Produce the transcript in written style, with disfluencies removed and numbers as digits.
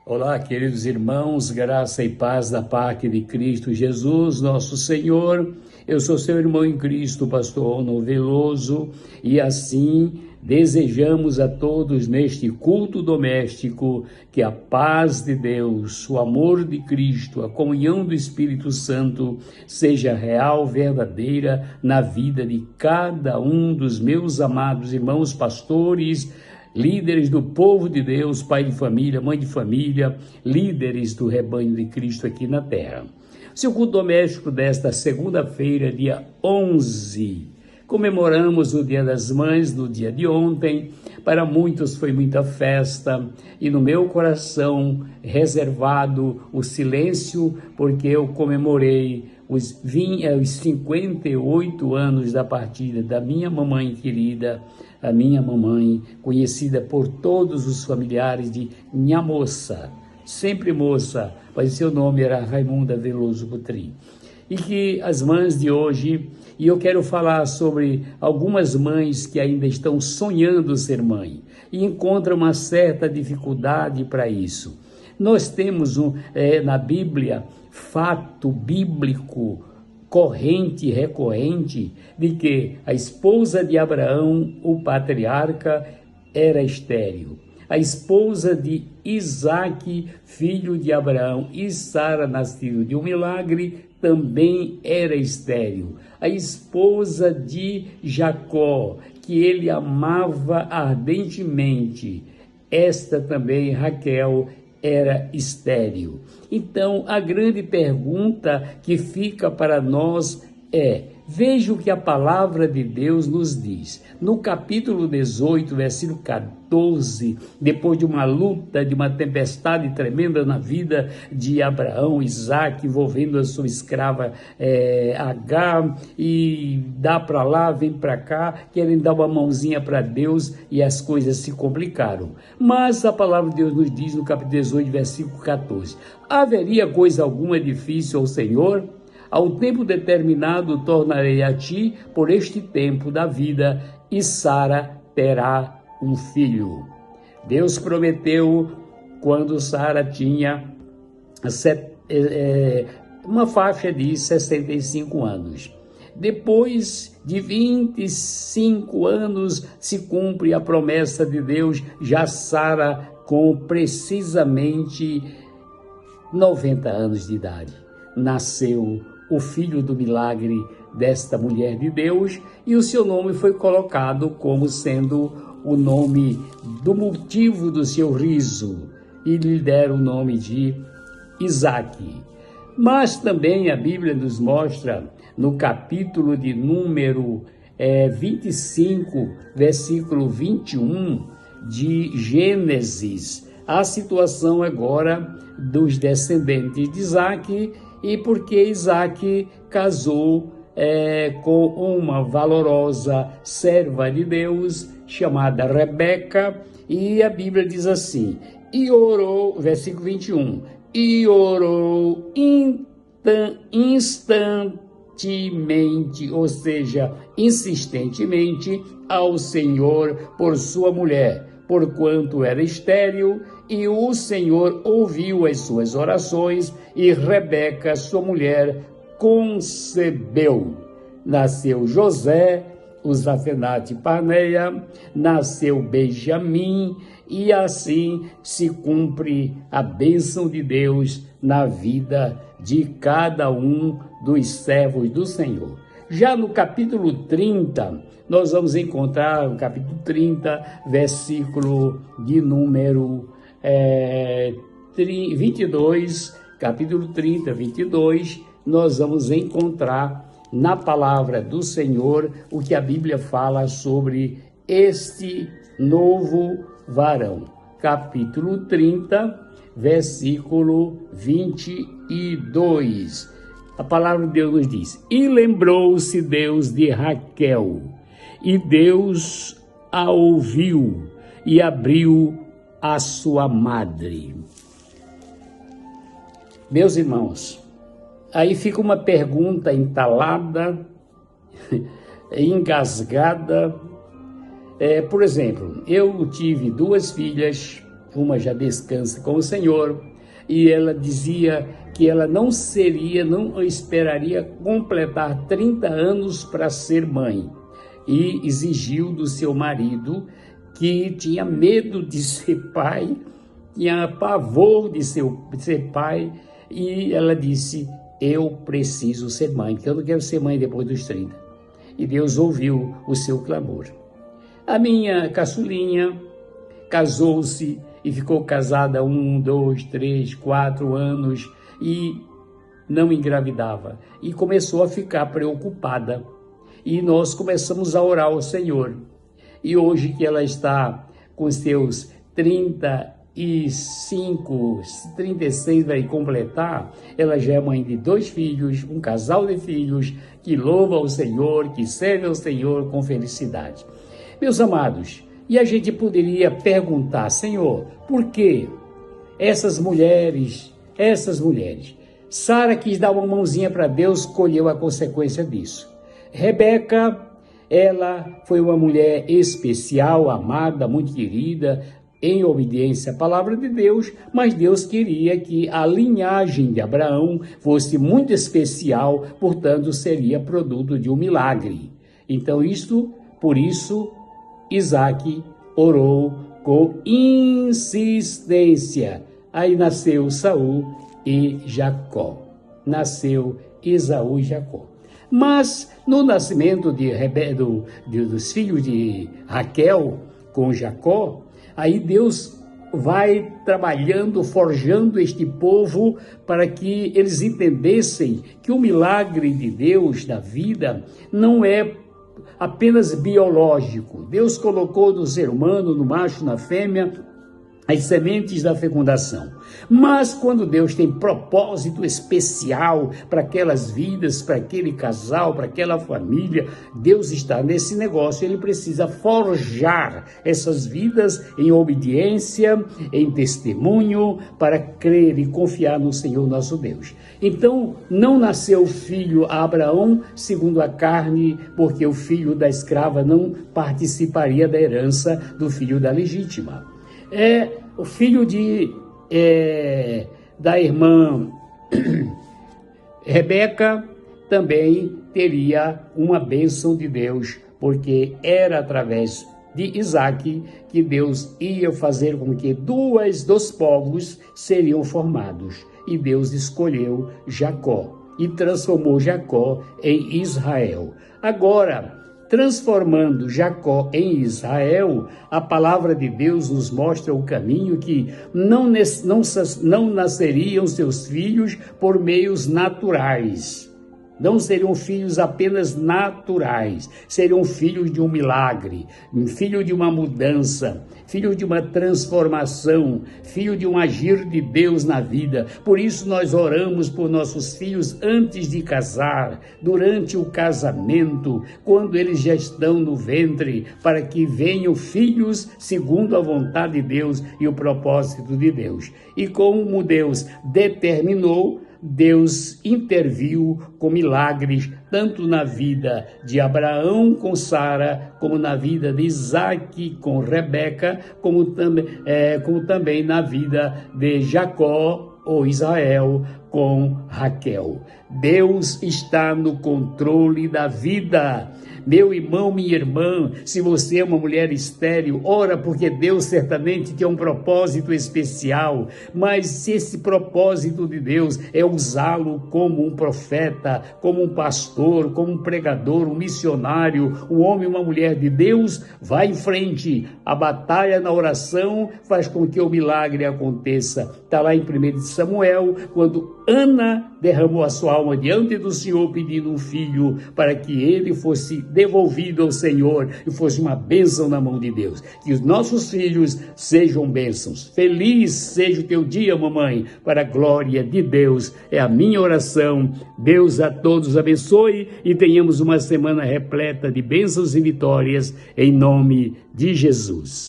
Olá, queridos irmãos, graça e paz da parte de Cristo Jesus, nosso Senhor. Eu sou seu irmão em Cristo, pastor Ono Veloso, e assim desejamos a todos neste culto doméstico que a paz de Deus, o amor de Cristo, a comunhão do Espírito Santo seja real, verdadeira na vida de cada um dos meus amados irmãos pastores, líderes do povo de Deus, pai de família, mãe de família, líderes do rebanho de Cristo aqui na terra. Seu culto doméstico desta segunda-feira, dia 11, comemoramos o Dia das Mães no dia de ontem. Para muitos foi muita festa e no meu coração reservado o silêncio, porque eu comemorei os 58 anos da partida da minha mamãe querida, a minha mamãe, conhecida por todos os familiares de minha moça, sempre moça, mas seu nome era Raimunda Veloso Butrim. E que as mães de hoje, e eu quero falar sobre algumas mães que ainda estão sonhando ser mãe e encontram uma certa dificuldade para isso. Nós temos na Bíblia fato bíblico corrente e recorrente de que a esposa de Abraão, o patriarca, era estéril. A esposa de Isaque, filho de Abraão, e Sara, nascido de um milagre, também era estéril. A esposa de Jacó, que ele amava ardentemente, esta também, Raquel, era estéril. Então, a grande pergunta que fica para nós é: veja o que a palavra de Deus nos diz. No capítulo 18, versículo 14, depois de uma luta, de uma tempestade tremenda na vida de Abraão, Isaque, envolvendo a sua escrava Agar, e dá para lá, vem para cá, querem dar uma mãozinha para Deus, e as coisas se complicaram. Mas a palavra de Deus nos diz no capítulo 18, versículo 14, haveria coisa alguma difícil ao Senhor? Ao tempo determinado tornarei a ti por este tempo da vida, e Sara terá um filho. Deus prometeu quando Sara tinha uma faixa de 65 anos. Depois de 25 anos se cumpre a promessa de Deus, já Sara com precisamente 90 anos de idade. Nasceu o filho do milagre desta mulher de Deus, e o seu nome foi colocado como sendo o nome do motivo do seu riso, e lhe deram o nome de Isaque. Mas também a Bíblia nos mostra, no capítulo de número 25, versículo 21 de Gênesis, a situação agora dos descendentes de Isaque, e porque Isaque casou com uma valorosa serva de Deus chamada Rebeca, e a Bíblia diz assim, e orou, versículo 21, e orou instantemente, ou seja, insistentemente, ao Senhor por sua mulher, porquanto era estéril, e o Senhor ouviu as suas orações, e Rebeca, sua mulher, concebeu. Nasceu José, o Zafenate Paneia, nasceu Benjamim, e assim se cumpre a bênção de Deus na vida de cada um dos servos do Senhor. Já no capítulo 30, nós vamos encontrar no capítulo 30, versículo de número 22, capítulo 30, 22, nós vamos encontrar na palavra do Senhor o que a Bíblia fala sobre este novo varão. Capítulo 30, versículo 22. A palavra de Deus nos diz, e lembrou-se Deus de Raquel, e Deus a ouviu e abriu a sua madre. Meus irmãos, aí fica uma pergunta entalada, engasgada. Por exemplo, eu tive duas filhas uma já descansa com o Senhor, e ela dizia que ela não esperaria completar 30 anos para ser mãe, e exigiu do seu marido, que tinha medo de ser pai, tinha pavor de ser pai, e ela disse: eu preciso ser mãe, porque eu não quero ser mãe depois dos 30. E Deus ouviu o seu clamor. A minha caçulinha casou-se e ficou casada 1, 2, 3, 4 anos e não engravidava. E começou a ficar preocupada. E nós começamos a orar ao Senhor. E hoje que ela está com seus 35, 36 vai completar, ela já é mãe de 2 filhos, um casal de filhos, que louva ao Senhor, que serve ao Senhor com felicidade. Meus amados, e a gente poderia perguntar: Senhor, por que essas mulheres, Sara quis dar uma mãozinha para Deus, colheu a consequência disso. Rebeca, ela foi uma mulher especial, amada, muito querida, em obediência à palavra de Deus, mas Deus queria que a linhagem de Abraão fosse muito especial, portanto seria produto de um milagre. Então por isso, Isaac orou com insistência. Aí nasceu Saul e Jacó. Nasceu Esaú e Jacó. Mas no nascimento dos filhos de Raquel com Jacó, aí Deus vai trabalhando, forjando este povo para que eles entendessem que o milagre de Deus na vida não é apenas biológico. Deus colocou no ser humano, no macho, na fêmea, as sementes da fecundação. Mas quando Deus tem propósito especial para aquelas vidas, para aquele casal, para aquela família, Deus está nesse negócio. Ele precisa forjar essas vidas em obediência, em testemunho, para crer e confiar no Senhor nosso Deus. Então, não nasceu filho a Abraão segundo a carne, porque o filho da escrava não participaria da herança do filho da legítima. O filho da irmã Rebeca também teria uma bênção de Deus, porque era através de Isaac que Deus ia fazer com que dos povos seriam formados. E Deus escolheu Jacó e transformou Jacó em Israel. Agora, transformando Jacó em Israel, a palavra de Deus nos mostra o caminho que não nasceriam seus filhos por meios naturais. Não seriam filhos apenas naturais, seriam filhos de um milagre, filho de uma mudança, filho de uma transformação, filho de um agir de Deus na vida. Por isso nós oramos por nossos filhos antes de casar, durante o casamento, quando eles já estão no ventre, para que venham filhos segundo a vontade de Deus e o propósito de Deus. E como Deus determinou, Deus interviu com milagres, tanto na vida de Abraão com Sara, como na vida de Isaac com Rebeca, como também na vida de Jacó ou Israel com Raquel. Deus está no controle da vida. Meu irmão, minha irmã, se você é uma mulher estéril, ora, porque Deus certamente tem um propósito especial, mas se esse propósito de Deus é usá-lo como um profeta, como um pastor, como um pregador, um missionário, um homem e uma mulher de Deus, vá em frente. A batalha na oração faz com que o milagre aconteça. Está lá em 1 Samuel, quando Ana derramou a sua alma diante do Senhor, pedindo um filho para que ele fosse devolvido ao Senhor e fosse uma bênção na mão de Deus. Que os nossos filhos sejam bênçãos. Feliz seja o teu dia, mamãe, para a glória de Deus. É a minha oração. Deus a todos abençoe e tenhamos uma semana repleta de bênçãos e vitórias, em nome de Jesus.